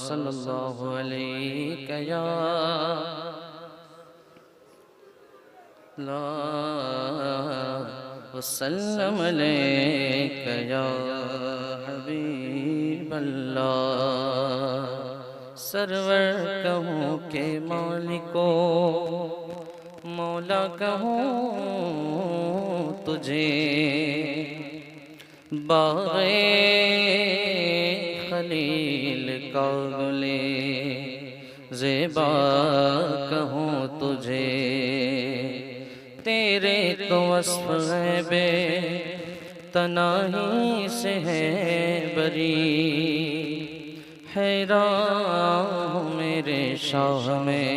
सल्लल्लाहु अलैहि या ला वसल्लम अलैका या हबीबल्लाह। सरवर कहूँ के मालिको मौला कहूँ तुझे, बाग़े खलील का गुले ज़ेबा कहूँ तुझे। तेरे तो वस्फ़ है बे तनाही से है बरी, हैरान मेरे शाह में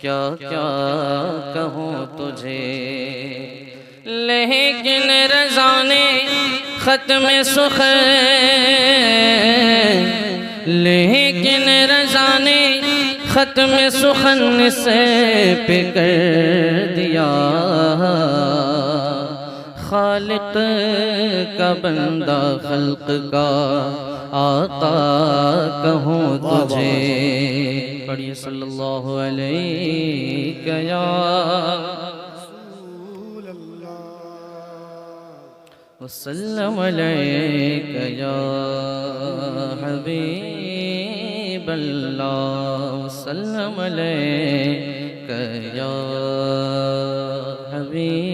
क्या क्या कहूँ तुझे। लेकिन रज़ा ने ख़त्म सुख़न, लेकिन रज़ा ने ख़त्म सुख़न से पे कर दिया। खालिक का बंदा खल्क का आका कहूँ तुझे। पढ़िए सल्लल्लाहु अलैहि या वसल्लम अलैका या हबीबल्लाह, वसल्लम अलैका या हबीबल्लाह।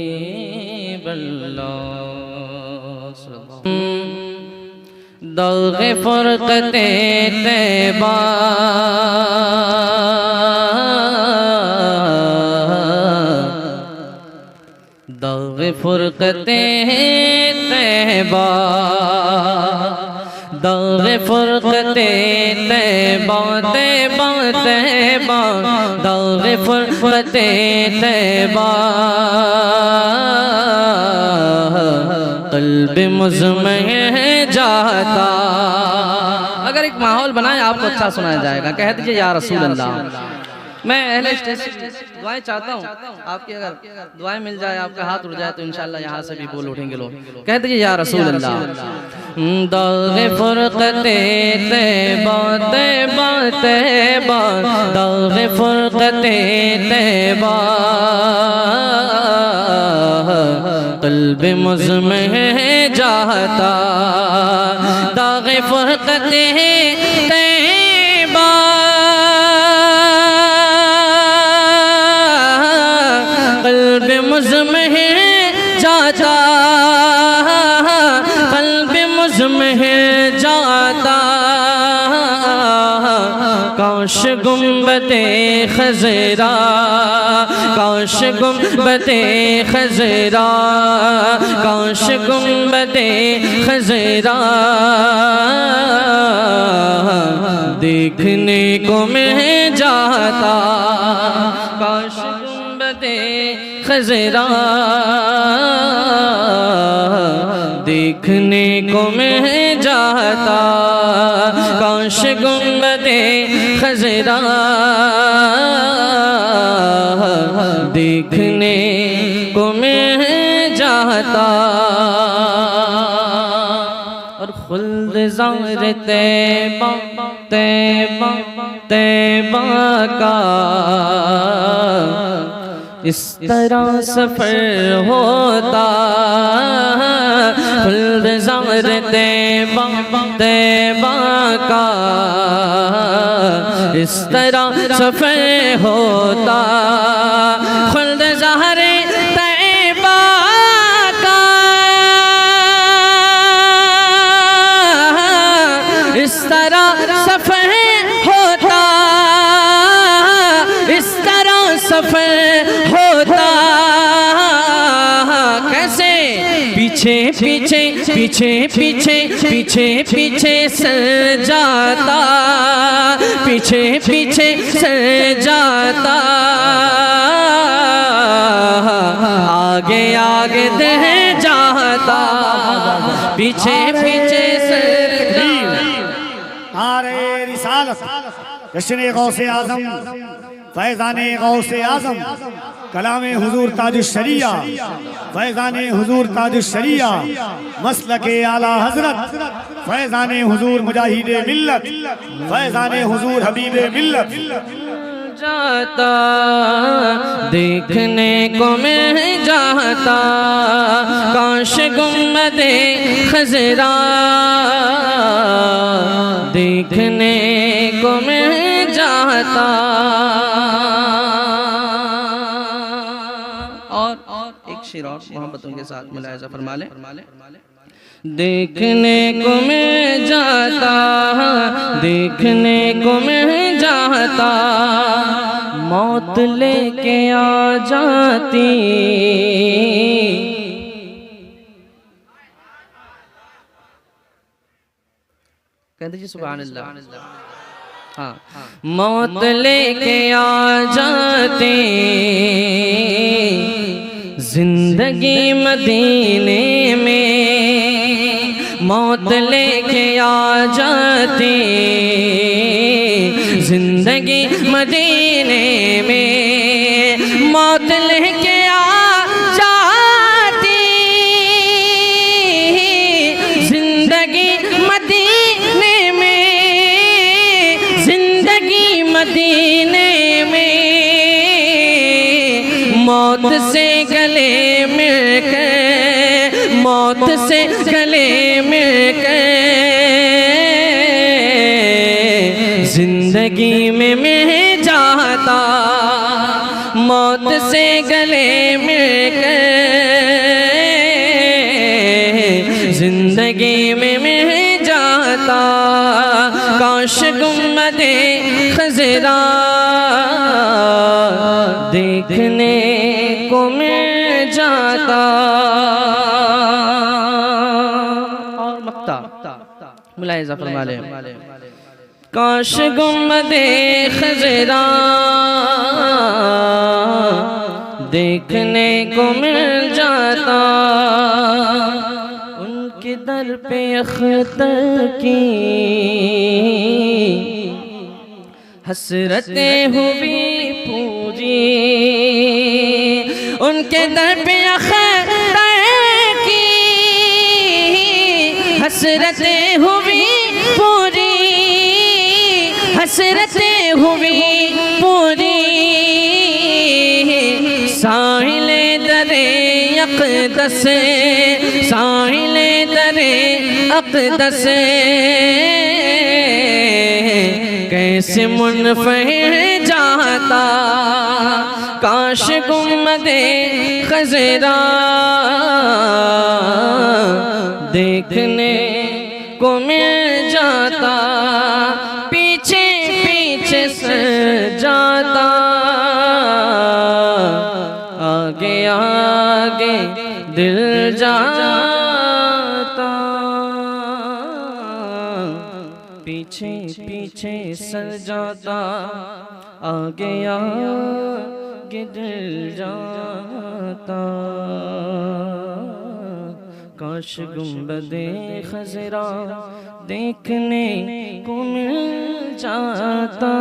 दौग़े फ़ुरक़ते तैबा दौग़े फ़ुरक़ते तैबा, दौग़े फ़ुरक़ते तैबा तैबा तैबा, दौग़े फ़ुरक़ते तैबा क़ल्ब मुज़म्मह जाता। अगर एक माहौल बनाए आपको अच्छा सुनाया जाएगा। कह दीजिए या रसूल अल्लाह। मैं अहले स्टेज दुआएं चाहता हूँ, आपकी अगर दुआएं मिल जाए, आपका हाथ उठ जाए तो इंशाअल्लाह यहाँ से भी बोल उठेंगे लोग। कह दीजिए या रसूल अल्लाह। दौग़े फ़ुरक़ते तैबा तैबा तैबा, दौग़े फ़ुरक़ते तैबा क़ल्ब मुज़म्मह जाता। दौग़े फ़ुरक़ते तैबा क़ल्ब मुज़म्मह जाता, क़ल्ब मुज़म्मह जाता। काश गुंबदे खज़रा, काश गुंबदे खज़रा, काश गुंबदे खज़रा देखने को मिल जाता। काश गुंबदे खज़रा देखने को मिल जाता। काश गुंबदे खज़रा देखने को मिल जाता। और खुल्द ज़ार तैबा तैबा तैबा का इस तरह सफ़र होता। खुल्द ज़ार तैबा तैबा का इस तरह सफ़र होता। खुल्द ज़ार तैबा का इस तरह सफ़र होता, इस तरह सफ़र होता। कैसे? पीछे पीछे पीछे पीछे पीछे पीछे सर जाता, पीछे पीछे सर जाता। आगे आगे दह जाता, पीछे पीछे सर जाता। रिसालत, जश्न गौसे आज़म, फैज़ाने गौसे आज़म, कलामे हुजूर ताजुश शरिया, फैज़ाने हुजूर ताजुश शरिया, मसलके आला हज़रत, फैज़ाने हुजूर मुजाहिदे मिल्लत, फैज़ाने हुजूर हबीबे मिल्लत। जाता देखने को मिल जाता काश गुम्बदे खज़रा देखने को मिल जाता। और एक शेर और मोहब्बतों के साथ मुलाहिज़ा फरमा ले। देखने को मिल जाता, देखने को मिल जाता, मौत लेके आ जाती। कहते जी सुभान अल्लाह। हाँ, मौत लेके आ जाती, जिंदगी मदीने में मौत लेके आ जाती, जिंदगी मदीने में मौत लेके आ जाती, जिंदगी मदीने में, जिंदगी मदीने में मौत से गले मिलकर, मौत से गले मिलकर जिंदगी में मिल जाता, मौत से गले मिलकर जिंदगी में मिल जाता। काश गुम्बदे खज़रा देखने को मिल जाता। और मक्ता मुलाहिज़ा फरमा ले। काश गुम्बदे खज़रा देखने को मिल जाता, उनके दर पे अख्तर की हसरतें हुई पूरी, उनके दर पे अख्तर की हसरतें हुई पूरी, हसरतें हुई पूरी। साहिले दरे अक़दस, साहिले दरे अक़दस कैसे मुनफ़िर जाता। काश गुम्बदे खज़रा देखने को मिल जाता, पीछे पीछे सर जाता, आगे आगे दिल जाता, पीछे पीछे सर जाता, आगे आगे दिल जाता। काश गुम्बदे खज़रा देखने को मिल जाता।